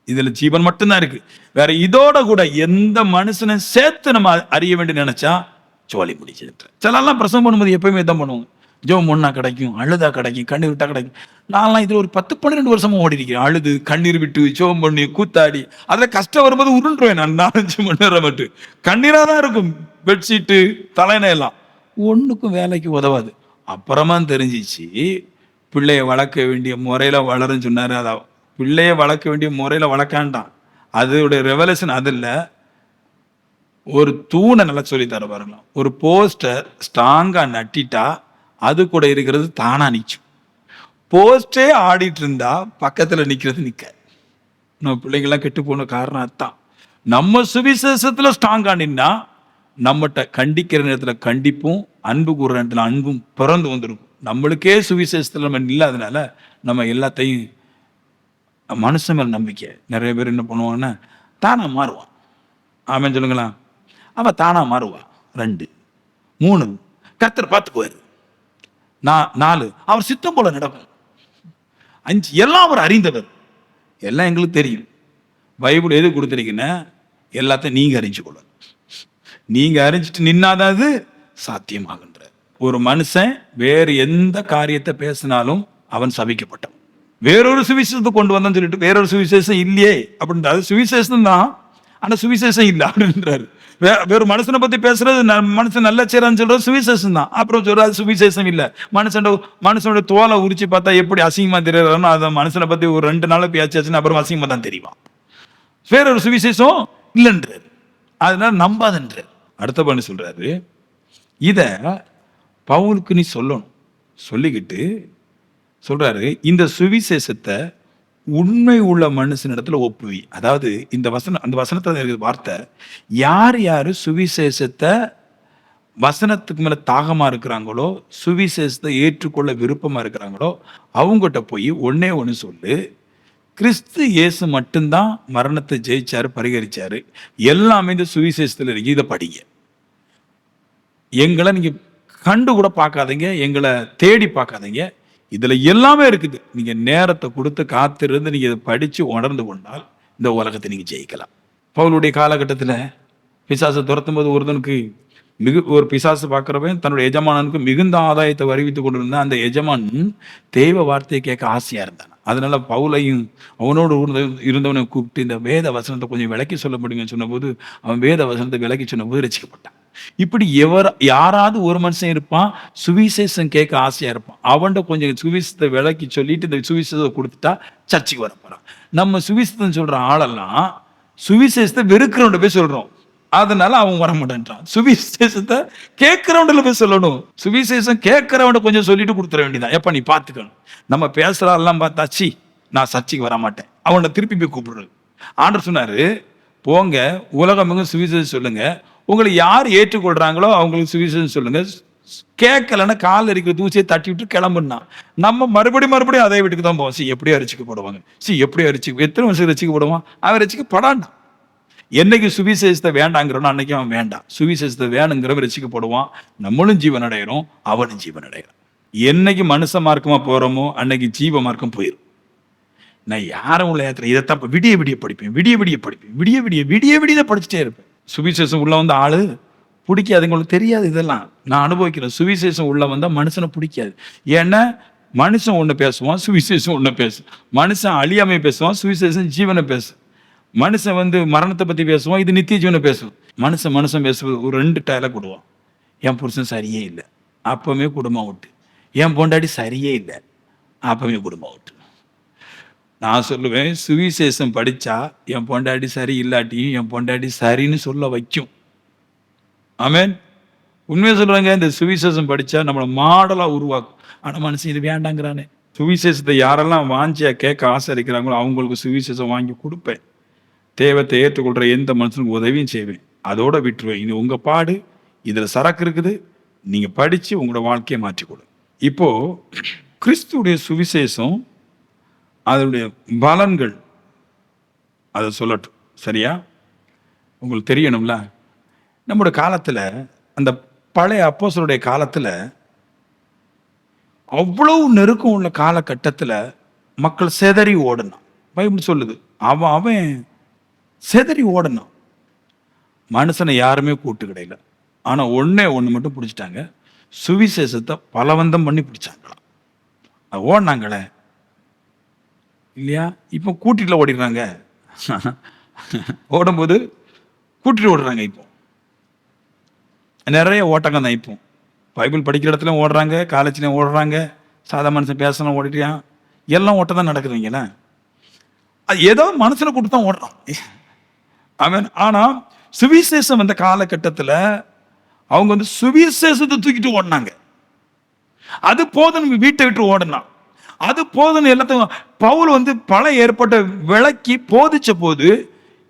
இதுல ஜீவன் மட்டும்தான் இருக்கு. வேற இதோட கூட எந்த மனுஷனை சேர்த்து நம்ம அறிய வேண்டிய நினைச்சா சோழி முடிச்சு. சிலெல்லாம் பிரசவம் பண்ணும்போது எப்பயுமே தான் பண்ணுவாங்க, ஜோம் ஒன்னா கிடைக்கும், அழுதா கிடைக்கும், கண்ணீர் விட்டா கிடைக்கும். நான்லாம் இதுல ஒரு 10-12 வருஷமா ஓடி இருக்கேன், அழுது கண்ணீர் விட்டு ஜோம் பண்ணி கூத்தாடி. அதுல கஷ்டம் வரும்போது உருண்டுருவேன் நான் 4-5 மணி நேரம் மட்டும். கண்ணீரா தான் இருக்கும், பெட்ஷீட்டு தலையின எல்லாம் ஒண்ணுக்கும் வேலைக்கு உதவாது. அப்புறமா தெரிஞ்சிச்சு பிள்ளைய வளர்க்க வேண்டிய முறையில வளருன்னு சொன்னாரு. அதான் பிள்ளைய வளர்க்க வேண்டிய முறையில வளர்க்காண்டான். அதோடைய ரெவல்யூஷன் அது இல்லை. ஒரு தூணை நல்லா சொல்லி தர பாருங்க, ஒரு போஸ்டர் ஸ்ட்ராங்கா நட்டிட்டா அது கூட இருக்கிறது தானா நிற்கும். போஸ்டே ஆடிட்டு இருந்தா பக்கத்துல நிக்கிறது நிக்க. நம்ம பிள்ளைங்கெல்லாம் கெட்டு போன காரணம் அதுதான். நம்ம சுவிசேஷத்துல ஸ்ட்ராங்கா நின்னா நம்மகிட்ட கண்டிக்கிற நேரத்துல கண்டிப்பும், அன்பு கூறுற நேரத்துல அன்பும் பிறந்து வந்துருக்கும். நம்மளுக்கே சுவிசேஷத்துல நம்ம இல்லாதனால நம்ம எல்லாத்தையும், மனுஷன் மேல நம்பிக்கை. நிறைய பேர் என்ன பண்ணுவாங்கன்னா தானா மாறுவான். ஆமென் சொல்லுங்களா. அவன் தானா மாறுவான். 2 3 கர்த்தர் பார்த்துக்குவாரு. 4 அவர் சித்தம் போல நடக்கும். 5 எல்லாம் அவர் அறிந்தவர், எல்லாம் எங்களுக்கு தெரியும். பைபிள் எது கொடுத்துருக்கீங்கன்னா எல்லாத்தையும் நீங்க அறிஞ்சு கொள்ள, நீங்க அறிஞ்சிட்டு நின்னாதான் அது சாத்தியமாகின்ற. ஒரு மனுஷன் வேறு எந்த காரியத்தை பேசினாலும் அவன் சபிக்கப்பட்டவன். வேறொரு சுவிசேஷத்தை கொண்டு வந்தான்னு சொல்லிட்டு வேறொரு சுவிசேஷம் இல்லையே அப்படின்றாரு. சுவிசேஷம் தான், ஆனா சுவிசேஷம் இல்லை அப்படின்றாரு. வேற மனுஷனை பத்தி பேசுறது, மனுஷன் நல்ல சேரான்னு சொல்றது சுவிசேஷம் தான். அப்புறம் சொல்றது சுவிசேஷம் இல்லை. மனுஷனோட தோலை உரிச்சு பார்த்தா எப்படி அசிங்கமா தெரியறானோ அதை மனுஷனை பத்தி ஒரு 2 நாள் பேச்சாச்சுன்னு அப்புறம் அசிங்கமா தான் தெரியும். வேறொரு சுவிசேஷம் இல்லைன்றாரு, அதனால நம்பாதன்றார். அடுத்த பண்ணி சொல்றாரு, இத பவுலுக்கு நீ சொல்லணும். சொல்லிக்கிட்டு சொல்றாரு, இந்த சுவிசேஷத்தை உண்மை உள்ள மனுஷனிடத்துல ஒப்புவி. அதாவது இந்த வசனம், அந்த வசனத்துல இருக்கிற வார்த்தை, யார் யாரு சுவிசேஷத்தை வசனத்துக்கு மேல தாகமா இருக்கிறாங்களோ, சுவிசேஷத்தை ஏற்றுக்கொள்ள விருப்பமா இருக்கிறாங்களோ, அவங்ககிட்ட போய் ஒன்னே ஒன்று சொல்லு, கிறிஸ்து இயேசு மட்டும்தான் மரணத்தை ஜெயிச்சாரு, பரிகரிச்சாரு, எல்லாமே இந்த சுவிசேஷத்துல இருக்கு, இதை படிங்க. எங்களை நீங்க கண்டு கூட பார்க்காதீங்க, எங்களை தேடி பார்க்காதீங்க, இதுல எல்லாமே இருக்குது. நீங்க நேரத்தை கொடுத்து காத்திருந்து நீங்க இதை படிச்சு உணர்ந்து கொண்டால் இந்த உலகத்தை நீங்க ஜெயிக்கலாம். பவுலுடைய காலகட்டத்துல பிசாசை துரத்தும் போது ஒருத்தனுக்கு ஒரு பிசாசு பார்க்கிறவன் தன்னுடைய எஜமானனுக்கு மிகுந்த ஆதாயத்தை வருவித்து கொண்டிருந்தான். அந்த எஜமான் தெய்வ வார்த்தையை கேட்க ஆசையா இருந்தான். அதனால பவுலையும் அவனோடு இருந்தவனை கூப்பிட்டு இந்த வேத வசனத்தை கொஞ்சம் விளக்கி சொல்ல முடியுங்கன்னு சொன்னபோது அவன் வேத வசனத்தை விளக்கி சொன்னபோது ரசிக்கப்பட்டான். இப்படி யாராவது ஒரு மனுஷன் இருப்பான், சுவிசேஷம் கேட்க ஆசையா இருப்பான். அவன்கிட்ட கொஞ்சம் சுவிசேஷத்தை விளக்கி சொல்லிட்டு இந்த சுவிசேஷத்தை கொடுத்துட்டா சர்ச்சைக்கு வர போறான். நம்ம சுவிசேஷம் சொல்ற ஆளெல்லாம் சுவிசேஷத்தை வெறுக்கிறவன் போய் சொல்றோம். அதனால அவன் வர மாட்டேன்றான். சுவிசேஷத்தை கேட்கிறவன்ல போய் சொல்லணும். சுவிசேஷம் கேட்கிறவன் கொஞ்சம் சொல்லிட்டு கொடுத்துட வேண்டியதான். எப்ப நீ பார்த்துக்கணும், நம்ம பேசுறாலாம் பார்த்தாச்சு, நான் சர்ச்சைக்கு வர மாட்டேன், அவனை திருப்பி போய் கூப்பிடுறது. ஆண்டவர் சொன்னாரு, போங்க உலகம் சுவிசேஷம் சொல்லுங்க, உங்களை யார் ஏற்றுக்கொள்றாங்களோ அவங்களுக்கு சுவிசேஷம் சொல்லுங்க, கேட்கலன்னா காலில் இருக்கிற தூசியை தட்டி விட்டு கிளம்புனா நம்ம மறுபடியும் அதே வீட்டுக்கு தான் போவோம். எப்படியும் ரசிக்கப்படுவாங்க, எப்படியும் எத்தனை வருஷம் ரசிக்கப்படுவான், அவன் ரசிக்கப்படாண்டான். என்னைக்கு சுவிசேஷத்தை வேண்டாங்கிறோம் அன்னைக்கு அவன் வேண்டாம். சுவிசேஷத்தை வேணுங்கிறவன் ரசிக்கப்படுவான், நம்மளும் ஜீவன் அடைகிறோம், அவனும் ஜீவன் அடைகிறான். என்னைக்கு மனுஷ மார்க்கமா போறோமோ அன்னைக்கு ஜீவ மார்க்கம் போயிடும். நான் யாரும் உள்ள ஏத்துறேன், இதைத்தான் விடிய விடிய படிப்பேன், விடிய விடிய படிச்சுட்டே இருப்பேன். சுவிசேஷம் உள்ள வந்து ஆளு பிடிக்காது, உங்களுக்கு தெரியாது. இதெல்லாம் நான் அனுபவிக்கிறேன். சுவிசேஷம் உள்ள வந்தா மனுஷனை பிடிக்காது. ஏன்னா மனுஷன் ஒண்ணு பேசுவான், சுவிசேஷம் ஒண்ணு பேசும். மனுஷன் அழியாமை பேசுவான், சுவிசேஷம் ஜீவனை பேசும். மனுஷன் மரணத்தை பத்தி பேசுவான், இது நித்திய ஜீவனை பேசும். மனுஷன் பேசுவது ஒரு 2 டயலாக் விடுவான். என் புருஷன் சரியே இல்லை, அப்பவே குடும்பம் விட்டு. என் பொண்டாடி சரியே இல்லை, அப்பவே குடும்பம் விட்டு. நான் சொல்லுவேன், சுவிசேஷம் படிச்சா என் பொண்டாடி சரி இல்லாட்டியும் என் பொண்டாடி சரின்னு சொல்ல வைக்கும். ஆமென். உண்மையை சொல்றாங்க, இந்த சுவிசேஷம் படிச்சா நம்மளை மாடலா உருவாக்கும். ஆனா மனுஷன் இது வேண்டாங்கிறானே. சுவிசேஷத்தை யாரெல்லாம் வாஞ்சியா கேட்க ஆசரிக்கிறாங்களோ அவங்களுக்கு சுவிசேஷம் வாங்கி கொடுப்பேன். தேவத்தை ஏற்றுக்கொள்ற எந்த மனுஷனுக்கு உதவியும் செய்வேன். அதோட விட்டுருவேன். இது உங்க பாடு, இதுல சரக்கு இருக்குது, நீங்க படிச்சு உங்களோட வாழ்க்கையை மாற்றிக்கொடு. இப்போ கிறிஸ்துடைய சுவிசேஷம் அதனுடைய பலன்கள் அதை சொல்லட்டும், சரியா? உங்களுக்கு தெரியணும்ல. நம்முடைய காலத்துல, அந்த பழைய அப்போஸ்தலருடைய காலத்துல, அவ்வளவு நெருக்கம் உள்ள காலகட்டத்துல மக்கள் செதறி ஓடணும். பைபிள் சொல்லுது, அவன் செதறி ஓடணும். மனுஷனை யாருமே கூட்டு கிடையில. ஆனா ஒண்ணு மட்டும் பிடிச்சிட்டாங்க, சுவிசேஷத்தை பலவந்தம் பண்ணி பிடிச்சாங்களாம். ஓடினாங்களே இல்லையா? இப்போ கூட்டில ஓடிடுறாங்க. ஓடும்போது கூட்டிட்டு ஓடுறாங்க. இப்போ நிறைய ஓட்டங்க தான். இப்போ பைபிள் படிக்கிற இடத்துல ஓடுறாங்க, காலேஜ்லையும் ஓடுறாங்க, சாதா மனுஷன் பேசணும் ஓடிட்டான், எல்லாம் ஓட்ட தான் நடக்குதுங்களே. அது ஏதோ மனுஷனை கூட்டு தான் ஓடுறான். அவன் ஆனா சுவிசேஷம் அந்த காலகட்டத்தில் அவங்க சுவிசேஷத்தை தூக்கிட்டு ஓடினாங்க. அது போதும், வீட்டை விட்டு ஓடினான். அது போதும் எல்லாத்தையும். பவுல் பழைய ஏற்பாட்டை விளக்கி போதிச்ச போது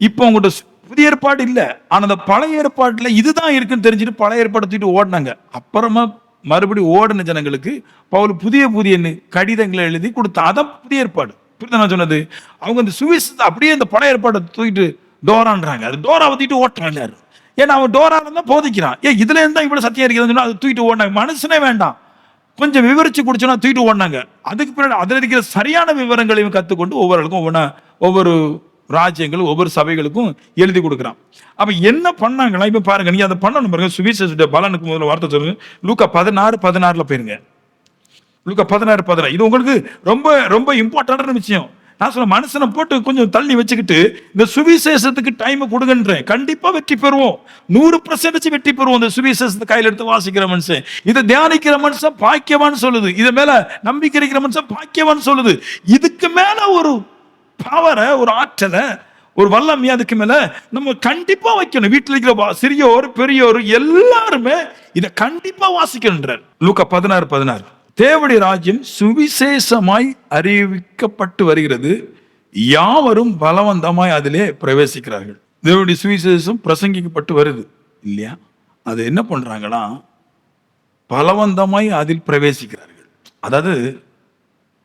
இப்போ அவங்கள்ட்ட புதிய ஏற்பாடு இல்லை, ஆனா அந்த பழைய ஏற்பாட்டுல இதுதான் இருக்குன்னு தெரிஞ்சுட்டு பழைய ஏற்பாட்டை தூக்கிட்டு ஓடினாங்க. அப்புறமா மறுபடியும் ஓடின ஜனங்களுக்கு பவுல் புதிய கடிதங்களை எழுதி கொடுத்தான். அதான் புதிய ஏற்பாடு. புரியுதா நான் சொன்னது? அவங்க அந்த சுவிசேஷத்தை அப்படியே இந்த பழைய ஏற்பாட்டை தூக்கிட்டு டோரான்றாங்க. அது டோரா தூக்கிட்டு ஓட்டுறாங்க. ஏன்னா அவன் டோரால தான் போதிக்கிறான். இதுல இருந்தா இவ்வளவு சத்தியம் இருக்குதுன்னு அதை தூக்கிட்டு ஓடினாங்க. மனுஷனே வேண்டாம், கொஞ்சம் விவரிச்சு குடிச்சோன்னா தூக்கிட்டு ஓடினாங்க. அதுக்கு பின்னாடி அதில் இருக்கிற சரியான விவரங்களையும் கற்றுக்கொண்டு ஒவ்வொருக்கும் ஒவ்வொரு ராஜ்யங்களும் ஒவ்வொரு சபைகளுக்கும் எழுதி கொடுக்குறான். அப்ப என்ன பண்ணாங்களா? இப்ப பாருங்க, நீங்க அதை பண்ணணும் பாருங்க. சுவிசேஷ பலனுக்கு முதல்ல வார்த்தை சொல்லுங்க. லூக்கா 16:16 போயிருங்க. லூக்கா 16:16. இது உங்களுக்கு ரொம்ப ரொம்ப இம்பார்ட்டன்டான விஷயம். நான் சொல்ல, மனுஷனை போட்டு கொஞ்சம் தள்ளி வச்சுக்கிட்டு இந்த சுவிசேஷத்துக்கு டைம் கொடுங்கன்றேன். கண்டிப்பா வெற்றி பெறுவோம், 100% வெற்றி பெறுவோம். இந்த சுவிசேஷத்தை கையில் எடுத்து வாசிக்கிற மனுஷன், இதை தியானிக்கிற மனுஷன் பாக்கியவான்னு சொல்லுது. இது மேல நம்பிக்கை இருக்கிற மனுஷன் பாக்கியவான்னு சொல்லுது. இதுக்கு மேல ஒரு பவரை, ஒரு ஆற்றலை, ஒரு வல்லமையை அதுக்கு மேல நம்ம கண்டிப்பா வைக்கணும். வீட்டில் இருக்கிற சிறியோர் பெரியோர் எல்லாருமே இதை கண்டிப்பா வாசிக்கணுன்றார். லூக்கா 16:16. தேவனுடைய ராஜ்யம் சுவிசேஷமாய் அறிவிக்கப்பட்டு வருகிறது, யாவரும் பலவந்தமாய் அதிலே பிரவேசிக்கிறார்கள். தேவனுடைய சுவிசேஷம் பிரசங்கிக்கப்பட்டு வருது இல்லையா? அது என்ன பண்றாங்களா? பலவந்தமாய் அதில் பிரவேசிக்கிறார்கள். அதாவது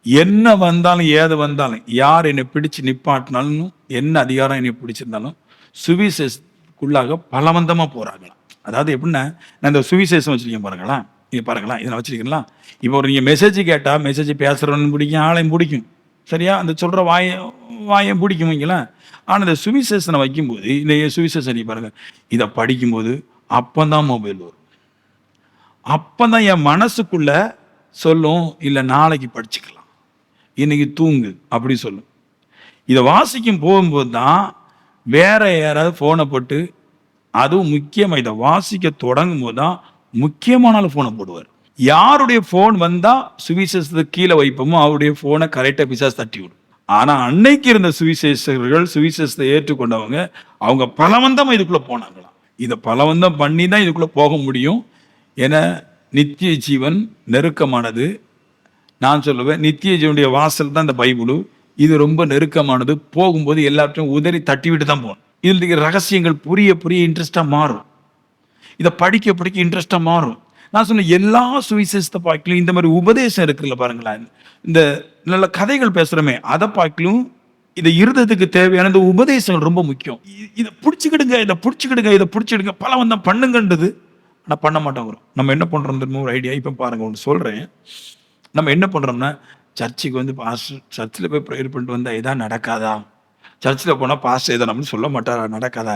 என்ன வந்தாலும் ஏது வந்தாலும், யார் என்னை பிடிச்சு நிப்பாட்டினாலும், என்ன அதிகாரம் என்னை பிடிச்சிருந்தாலும் சுவிசேஷத்துக்குள்ளாக பலவந்தமா போறாங்களாம். அதாவது எப்படின்னா, நான் இந்த சுவிசேஷம் வச்சிருக்கேன் பாருங்களா, நீங்க பாருங்களா, இதை வச்சிருக்கீங்களா? இப்போ ஒரு நீங்க மெசேஜ் கேட்டா, மெசேஜ் பேசுறவனு பிடிக்கும், ஆளையும் பிடிக்கும், சரியா? அந்த சொல்ற வாயம் பிடிக்கும் வைங்களா. ஆனால் இந்த சுவிசேஷனை வைக்கும்போது, இந்த சுவிசேஷன் நீ பாருங்க, இதை படிக்கும்போது அப்பந்தான் மொபைல் வரும். அப்பந்தான் என் மனசுக்குள்ள சொல்லும், இல்லை நாளைக்கு படிச்சுக்கலாம், இன்னைக்கு தூங்கு அப்படி சொல்லும். இதை வாசிக்கும் போகும்போது தான் வேற யாராவது போனை போட்டு, அதுவும் முக்கியமா இதை வாசிக்க தொடங்கும் போது தான் முக்கியமான போனை போடுவார். யாருடைய போன் வந்தா சுவிசேஷத்துக்கு கீழே வைப்போமோ அவருடைய போனை கரெக்டா பிசாசு தட்டி விடும். ஆனா அன்னைக்கு இருந்த சுவிசேஷர்கள், சுவிசேஷத்தை ஏற்றுக்கொண்டவங்க, அவங்க பலவந்தமா இதுக்குள்ள போனாங்களாம். இதை பலவந்தம் பண்ணி தான் இதுக்குள்ளே போக முடியும். ஏன்னா நித்திய ஜீவன் நெருக்கமானது. நான் சொல்லுவேன், நித்திய ஜீவனுடைய வாசல் தான் இந்த பைபிளு. இது ரொம்ப நெருக்கமானது. போகும்போது எல்லாத்தையும் உதறி தட்டிவிட்டு தான் போகணும். இதில் இருக்கிற ரகசியங்கள் புரிய புரிய இன்ட்ரெஸ்டாக மாறும். இதை படிக்க படிக்க இன்ட்ரெஸ்டாக மாறும். நான் சொன்ன எல்லா சுவிசேஷத்தை பார்க்கலும் இந்த மாதிரி உபதேசம் இருக்குல்ல பாருங்களேன், இந்த நல்ல கதைகள் பேசுகிறோமே அதை பார்க்கலும் இந்த இருதயத்துக்கு தேவையான இந்த உபதேசங்கள் ரொம்ப முக்கியம். இதை பிடிச்சிக்கிடுங்க, இதை பிடிச்சிக்கிடுங்க, இதை பிடிச்சிடுங்க, பலவந்தம் பண்ணுங்கன்றது. ஆனால் பண்ண மாட்டோம். வரும் நம்ம என்ன பண்ணுறோம் தெரியுமா? ஒரு ஐடியா இப்போ பாருங்கள், ஒன்று சொல்கிறேன். நம்ம என்ன பண்ணுறோம்னா, சர்ச்சுக்கு வந்து பாஸ்டர் சர்ச்சில் போய் ப்ரேயர் பண்ணிட்டு வந்தால் எதாவது நடக்காதா, சர்ச்சில் போனால் பாஸ்டர் எதை நம்மளும் சொல்ல மாட்டாரா, நடக்காதா,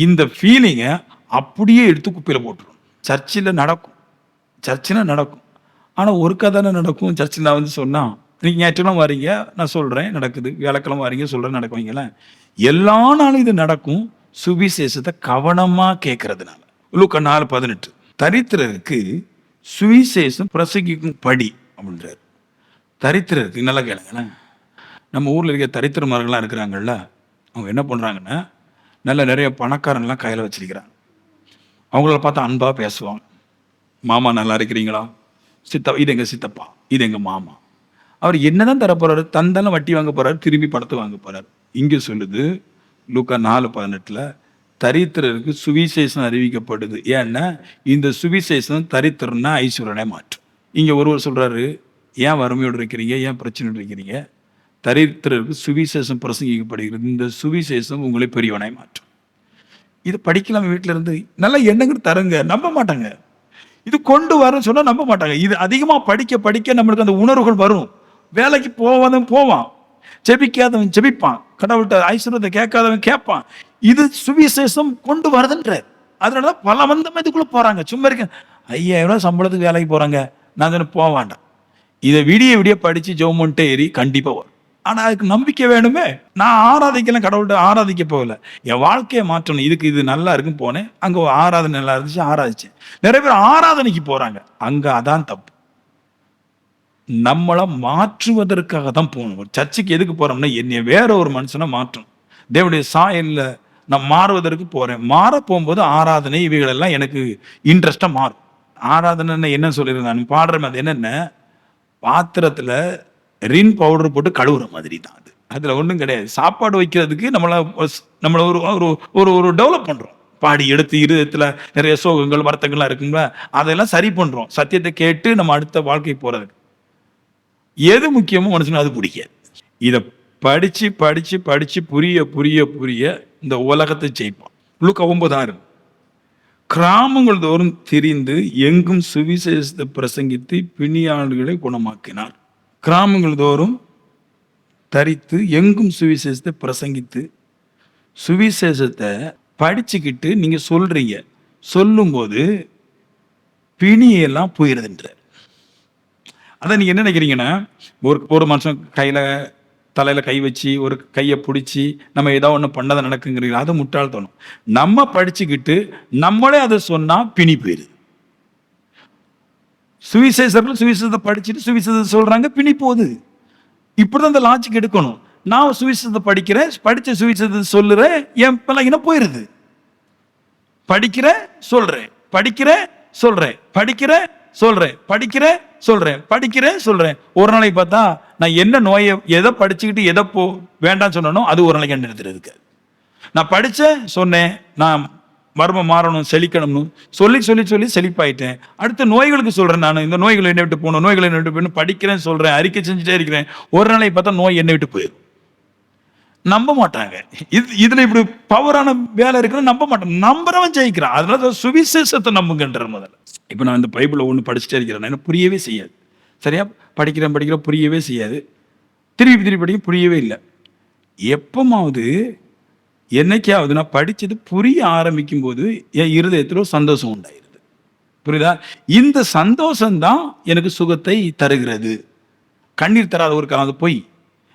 இந்த ஃபீலிங்கை அப்படியே எடுத்து குப்பையில் போட்டுரும். சர்ச்சில் நடக்கும், சர்ச்சில் நடக்கும். ஆனால் ஒருக்கா தானே நடக்கும். சர்ச்சில் நான் வந்து சொன்னால், நீங்கள் ஞாயிற்றுக்கிழமை வரீங்க, நான் சொல்கிறேன் நடக்குது, வியாழக்கிழமை வரீங்க சொல்கிறேன் நடக்குவீங்களேன். எல்லா நாளும் இது நடக்கும். சுவிசேஷத்தை கவனமாக கேட்கறதுனால. லூக்கா 4:18 தரித்திரருக்கு சுவிசேஷம் பிரசங்கிக்கும் படி அப்படின்றார். தரித்திரருக்கு நல்லா கேளுங்களேன். நம்ம ஊரில் இருக்க தரித்திரமார்கள்லாம் இருக்கிறாங்கல்ல, அவங்க என்ன பண்ணுறாங்கன்னா, நல்ல நிறைய பணக்காரங்களாம் கையில் வச்சிருக்கிறாங்க. அவங்கள பார்த்தா அன்பாக பேசுவாங்க. மாமா நல்லா இருக்கிறீங்களா, இது எங்கள் சித்தப்பா, இது எங்கள் மாமா. அவர் என்னதான் தர போறாரு? தந்தாலும் வட்டி வாங்க போறாரு, திரும்பி பணத்தை வாங்க போறாரு. இங்கே சொல்லுது லூக்கா 4:18 தரித்திரருக்கு சுவிசேஷம் அறிவிக்கப்படுது. ஏன்னா இந்த சுவிசேஷம் தரித்திரம்னா ஐஸ்வர்யனை மாற்றும். இங்கே ஒருவர் சொல்றாரு, ஏன் வறுமையோடு இருக்கிறீங்க, ஏன் பிரச்சனையோடு இருக்கிறீங்க? தரித்திரருக்கு சுவிசேஷம் பிரசங்கிக்கப்படுகிறது. இந்த சுவிசேஷம் உங்களை பெரியவனாய் மாற்றும். இது படிக்கலாம் வீட்டில இருந்து. நல்ல எண்ணங்கள் தருங்க, நம்ப மாட்டாங்க. இது கொண்டு வரன்னு சொன்னா நம்ப மாட்டாங்க. இது அதிகமா படிக்க படிக்க நம்மளுக்கு அந்த உணர்வுகள் வரும். வேலைக்கு போவாதவன் போவான், ஜெபிக்காதவன் ஜெபிப்பான், கடவுள்கிட்ட ஐஸ்வர்யத்தை கேட்காதவன் கேட்பான். இது சுவிசேஷம் கொண்டு வருதுன்ற. அதனாலதான் பல வந்தமா இதுக்குள்ள போறாங்க. சும்மா இருக்க 5000 சம்பளத்துக்கு வேலைக்கு போறாங்க, நான் போக வேண்டாம். இதை விடிய விடிய படிச்சு ஜெபம்ன்ட்டு ஏறி கண்டிப்பா வரும். ஆனா அதுக்கு நம்பிக்கை வேணுமே. நான் ஆராதிக்கலாம், கடவுள்கிட்ட ஆராதிக்க போகல, என் வாழ்க்கையை மாற்றணும். இதுக்கு இது நல்லா இருக்குன்னு போனேன். அங்க ஆராதனை நல்லா இருந்துச்சு, ஆராதிச்சேன். நிறைய பேர் ஆராதனைக்கு போறாங்க, அங்க அதான் தப்பு. நம்மளை மாற்றுவதற்காக தான் போகணும். சர்ச்சுக்கு எதுக்கு போறோம்னா, என்னை வேற ஒரு மனுஷனை மாற்றணும். தேவனுடைய சாயல்ல நான் மாறுவதற்கு போறேன். மாற போகும்போது ஆராதனை இவைகள் எல்லாம் எனக்கு இன்ட்ரெஸ்டா மாறும். ஆராதனை என்ன சொல்லியிருந்தேன், நான் பாடுறேன். அது என்னென்ன, பாத்திரத்துல ரின் பவுடர் போட்டு கழுவுற மாதிரி தான் அது. அதுல ஒன்றும் கிடையாது. சாப்பாடு வைக்கிறதுக்கு நம்மளை ஒரு டெவலப் பண்றோம். பாடி எடுத்து இருதயத்துல நிறைய சோகங்கள் வருத்தங்கள்லாம் இருக்குங்களா, அதெல்லாம் சரி பண்றோம். சத்தியத்தை கேட்டு நம்ம அடுத்த வாழ்க்கை போறதுக்கு எது முக்கியமோ மனுஷனுக்கு அது பிடிக்காது. இதை படிச்சு படிச்சு படிச்சு புரிய புரிய புரிய இந்த உலகத்தை ஜெயிப்பான். லூக்கா 9:6 கிராமங்கள் தோறும் திரிந்து எங்கும் சுவிசேஷத்தை பிரசங்கித்து பிணியாளர்களை குணமாக்கினார். கிராமங்கள் தோறும் தரித்து எங்கும் சுவிசேஷத்தை பிரசங்கித்து, சுவிசேஷத்தை படிச்சுக்கிட்டு நீங்க சொல்றீங்க, சொல்லும்போது பிணியெல்லாம் போயிருதுன்ற. அதான் நீங்க என்ன நினைக்கிறீங்கன்னா, ஒரு மனுஷன் தலையில கை வச்சு ஒரு கையை பிடிச்சி நம்ம ஏதாவது ஒன்று பண்ணதை நடக்குங்கிறீங்க, அது முட்டாள்தனம். நம்ம படிச்சுக்கிட்டு நம்மளே அதை சொன்னா பிணி போயிருது. சுவிசேஷர்கள் சுவிசேஷத்தை படிச்சுட்டு சுவிசேஷத்தை சொல்றாங்க, பிணி போகுது. இப்படிதான் இந்த லாஜிக் எடுக்கணும். நான் சுவிசேஷத்தை படிக்கிறேன், படிச்ச சுவிசேஷத்தை சொல்லுறேன், என் பிள்ளைங்க போயிருது. படிக்கிறேன் சொல்றேன், படிக்கிறேன் சொல்றேன், படிக்கிறேன் சொல்றேன், படிக்கிறேன் சொல்றேன், படிக்கிறேன் சொல்றேன். ஒரு நாளைக்கு பார்த்தா நான் என்ன நோயை எதை படிச்சுக்கிட்டு எதை வேண்டாம் சொன்னனோ அது ஒரு நாளைக்கு நிறுத்துறதுக்கு. நான் படிச்சேன் சொன்னேன், நான் மர்மம் மாறணும் செழிக்கணும்னு சொல்லி சொல்லி சொல்லி செழிப்பாயிட்டேன். அடுத்த நோய்களுக்கு சொல்றேன், நான் இந்த நோய்களை என்னை விட்டு போகணும், நோய்களை என்னை விட்டு போகணும், படிக்கிறேன் சொல்றேன், அறிக்கை செஞ்சுட்டே இருக்கிறேன். ஒரு நாளைக்கு பார்த்தா நோய் என்னை விட்டு போயிடும். நம்ப மாட்டாங்க. இதுல இப்படி பவரான வேலை இருக்குன்னு நம்ப மாட்டாங்க. நம்புறவன் ஜெயிக்கிறான். அதனால சுவிசேஷத்தை நம்புங்கன்ற. முதல்ல இப்ப நான் இந்த பைபிளை ஒண்ணு படிச்சுட்டே இருக்கிறேன், எனக்கு புரியவே செய்யாது. சரியா படிக்கிறேன் புரியவே செய்யாது. திருப்பி படிக்க புரியவே இல்லை. எப்பமாவது என்னைக்காவது நான் படிச்சது புரிய ஆரம்பிக்கும் போது என் இருதயத்தில் ஒரு சந்தோஷம் உண்டாயிருது. புரியுதா? இந்த சந்தோஷம்தான் எனக்கு சுகத்தை தருகிறது. கண்ணீர் தராத ஒரு காலம். அது போய்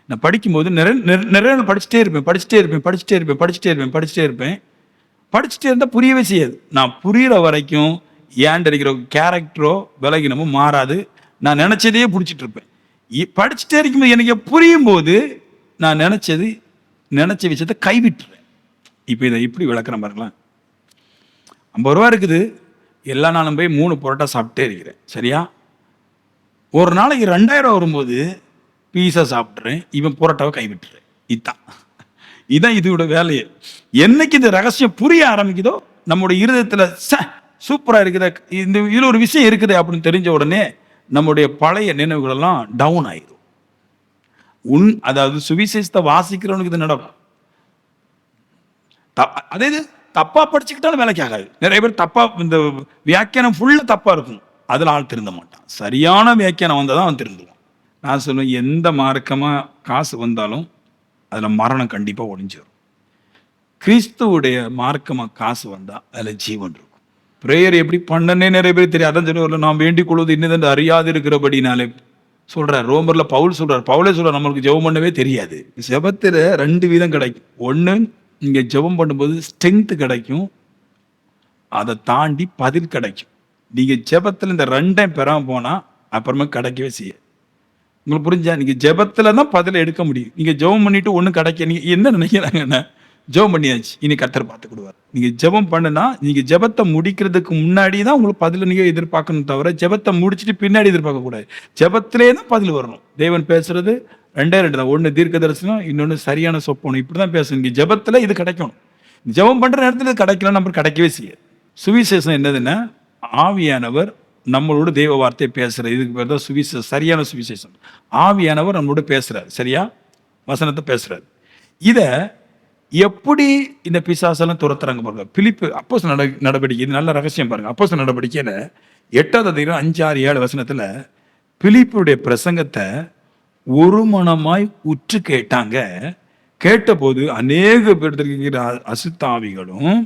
நான் படிக்கும்போது நிறைய படிச்சுட்டே இருப்பேன். படிச்சுட்டே இருந்தால் புரியவே செய்யாது. நான் புரிகிற வரைக்கும் ஏன் இருக்கிற கேரக்டரோ விலகினமோ மாறாது. நான் நினைச்சதையே பிடிச்சிட்டு இருப்பேன். படிச்சுட்டே இருக்கும்போது எனக்கு புரியும் போது நான் நினைச்ச விஷயத்தை கைவிட்டுறேன். இப்போ இதை இப்படி விளக்குறேன் பாருங்களேன். ரூபா இருக்குது, எல்லா நாளும் போய் 3 புரோட்டா சாப்பிட்டே இருக்கிறேன். சரியா? ஒரு நாளைக்கு 2000 வரும்போது பீஸா சாப்பிட்றேன், இவன் புரோட்டாவை கைவிட்டுறேன். இதான் இதான் இதோட வேலையே. என்னைக்கு இந்த ரகசியம் புரிய ஆரம்பிக்குதோ, நம்முடைய இருதயத்துல சூப்பரா இருக்குதே, இந்த இதுல ஒரு விஷயம் இருக்குது அப்படின்னு தெரிஞ்ச உடனே நம்முடைய பழைய நினைவுகள் எல்லாம் டவுன் ஆயிடும். அதாவது சுவிசேஷத்தை வாசிக்கிறவனுக்கு இது நடக்கும். அதே இது தப்பா படிச்சுக்கிட்டாலும் வேலைக்கு ஆகாது. நிறைய பேர் தப்பா, இந்த வியாக்கியானம் ஃபுல்லா தப்பா இருக்கும், அதுல ஆள் திருந்த மாட்டான். சரியான வியாக்கியானம் வந்தாதான் அவன் திருந்துவான். நான் சொல்லுவேன், எந்த மார்க்கமா காசு வந்தாலும் அதுல மரணம் கண்டிப்பா ஒளிஞ்சிடும். கிறிஸ்துவுடைய மார்க்கமா காசு வந்தா அதுல ஜீவன் இருக்கும். பிரேயர் எப்படி பண்ணனே நிறைய பேர் தெரியும். அதான் சொல்லுவார், நாம் வேண்டிக் கொள்வது இன்னதென்று அறியாது இருக்கிறபடினாலே சொல்றார். ரோமர்ல பவுல் சொல்றார், பவுலே சொல்றார், நம்மளுக்கு ஜெபம் பண்ணவே தெரியாது. ஜெபத்துல 2 விதம் கிடைக்கும். ஒண்ணு, நீங்க ஜெபம் பண்ணும்போது ஸ்ட்ரென்த் கிடைக்கும், அதை தாண்டி பதில் கிடைக்கும். நீங்க ஜெபத்துல இந்த 2ஐயும் பெறாம போனா அப்புறமா கிடைக்கவே செய்ய. உங்களுக்கு புரிஞ்சா? நீங்க ஜெபத்துல தான் பதில எடுக்க முடியும். நீங்க ஜெபம் பண்ணிட்டு ஒன்றும் கிடைக்க, நீங்க என்ன நினைக்கிறாங்கன்னா ஜெபம் பண்ணியாச்சு, இனி கர்த்தர் பார்த்துக்கிடுவார். நீங்க ஜெபம் பண்ணுனா, நீங்க ஜெபத்தை முடிக்கிறதுக்கு முன்னாடி தான் உங்களுக்கு பதில நீங்க எதிர்பார்க்கணும், தவிர ஜெபத்தை முடிச்சுட்டு பின்னாடி எதிர்பார்க்க கூடாது. ஜெபத்திலே தான் பதில் வரணும். தேவன் பேசுறது 2 தான். ஒன்று தீர்க்க தரிசனம், இன்னொன்று சரியான சொப்பனம். இப்படிதான் பேசணும். நீங்க ஜெபத்துல இது கிடைக்கணும். ஜெபம் பண்ற நேரத்தில் இது கிடைக்கலாம், நம்ம கிடைக்கவே செய்யாது. சுவிசேஷம் என்னதுன்னா, ஆவியானவர் நம்மளோட தெய்வ வார்த்தையை பேசுறாரு. இதுக்கு பேர் தான் சுவிசேஷம், சரியான சுவிசேஷம். ஆவியானவர் நம்மளோட பேசுறாரு, சரியா வசனத்தை பேசுறாரு. இத எப்படி இந்த பிசாசெல்லாம் துரத்துறாங்க பாருங்க. பிலிப்பு அப்போஸ்தலர் நடவடிக்கை, இது நல்ல ரகசியம் பாருங்க. அப்போஸ்தலர் நடவடிக்கையில 8வது அதிகாரம் 5, 6, 7 வசனத்துல பிலிப்புடைய பிரசங்கத்தை ஒரு மனமாய் உற்று கேட்டாங்க. கேட்டபோது அநேக பேர் இருக்கிற அசுத்தாவிகளும்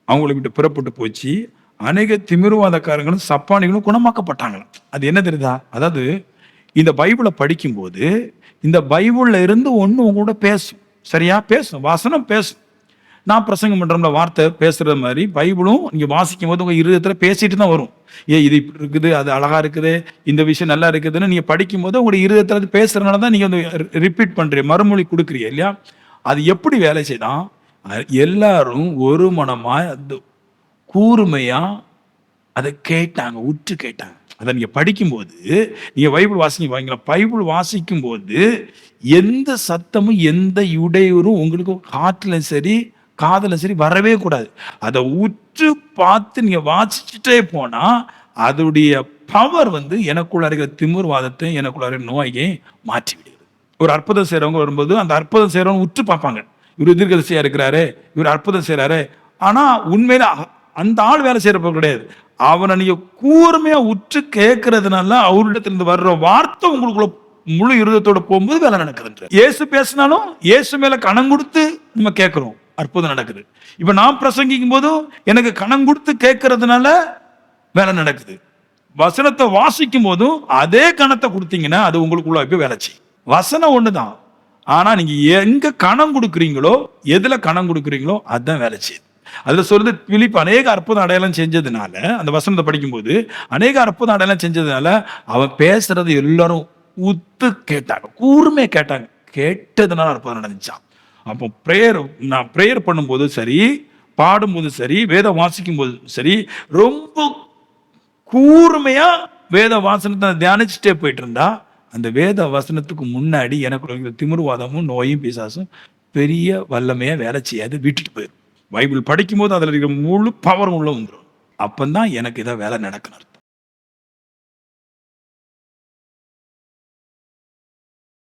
அவங்களை விட்டு புறப்பட்டு போச்சு. அநேக திமிர்வாதக்காரங்களும் சப்பானிகளும் குணமாக்கப்பட்டாங்களாம். அது என்ன தெரியுதா? அதாவது இந்த பைபிளை படிக்கும்போது இந்த பைபிள்ல இருந்து ஒண்ணு உங்களோட பேசும், சரியா பேசும், வசனம் பேசும். நான் பிரசங்கம் பண்றோம்ல, வார்த்தை பேசுற மாதிரி பைபிளும் நீங்க வாசிக்கும் போது உங்க இருதயத்துல பேசிட்டு தான் வரும். இது இப்படி இருக்குது, அது அழகா இருக்குது, இந்த விஷயம் நல்லா இருக்குதுன்னு நீங்க படிக்கும் போது உங்களுடைய இருதயத்துல பேசுறதுனால தான் நீங்க ரிப்பீட் பண்றீங்க, மறுமொழி கொடுக்குறீங்க இல்லையா? அது எப்படி வேலை செய்தான்? எல்லாரும் ஒரு மனமா கூர்மையா அதை கேட்டாங்க, உற்று கேட்டாங்க. அதை நீங்க படிக்கும்போது, நீங்க பைபிள் வாசிங்க, பைபிள் வாசிக்கும் போது எந்த சத்தமும் எந்த இடையூறும் உங்களுக்கு காட்டுல சரி காதல சரி வரவே கூடாது. அதை உற்று பார்த்து நீங்க வாசிச்சுட்டே போனா அதோடைய பவர் எனக்குள்ள இருக்கிற திமிர்வாதத்தை, எனக்குள்ள இருக்கிற நோயை மாற்றி விடுகிறது. ஒரு அற்புதம் செய்யறவங்க வரும்போது அந்த அற்புதம் செய்யறவங்க உற்று பார்ப்பாங்க, இவர் தீர்க்கதரிசியா இருக்கிறாரு, இவர் அற்புதம் செய்யறாரு. ஆனா உண்மையில அந்த ஆள் வேலை செய்யறப்ப கிடையாது. அவனை நீங்க கூர்மையா உற்று கேட்கறதுனால அவரிடத்திலிருந்து வர்ற வார்த்தை உங்களுக்குள்ள முழு இருதயத்தோட போகும்போது வேலை நடக்குது. இயேசு பேசினாலும் இயேசு மேல கணம் கொடுத்து நம்ம கேட்கிறோம், அற்புதம் நடக்குது. இப்ப நான் பிரசங்கிக்கும் போதும் எனக்கு கணம் கொடுத்து கேட்கறதுனால வேலை நடக்குது. வசனத்தை வாசிக்கும் போதும் அதே கணத்தை கொடுத்தீங்கன்னா அது உங்களுக்குள்ள போய் வேலை செய்யும். வசனம் ஒண்ணுதான், ஆனா நீங்க எங்க கணம் கொடுக்குறீங்களோ, எதுல கணம் கொடுக்குறீங்களோ அதுதான் வேலை செய்யுது. அதுல சொல்றது, பிலிப்பு அநேக அற்புதம் அடையாளம் செஞ்சதுனால, அந்த வசனத்தை படிக்கும்போது அநேக அற்புதம் அடையாளம் செஞ்சதுனால அவன் பேசுறது எல்லாரும் உத்து கேட்டாங்க, கூர்மையா கேட்டாங்க. கேட்டதுனால அற்புதம் நடந்துச்சான். அப்போ நான் பிரேயர் பண்ணும்போது சரி, பாடும்போது சரி, வேதம் வாசிக்கும் போது சரி, ரொம்ப கூர்மையா வேத வாசனத்தை தியானிச்சுட்டே போயிட்டு இருந்தா அந்த வேத வசனத்துக்கு முன்னாடி எனக்கு திமிர்வாதமும் நோயும் பிசாசும் பெரிய வல்லமையா வேலை செய்யாது, விட்டுட்டு போயிடும். பைபிள் படிக்கும் போது அதுல இருக்கிற முழு பவரும் உள்ள வந்துடும். அப்பந்தான் எனக்கு இதை வேலை நடக்கணும்.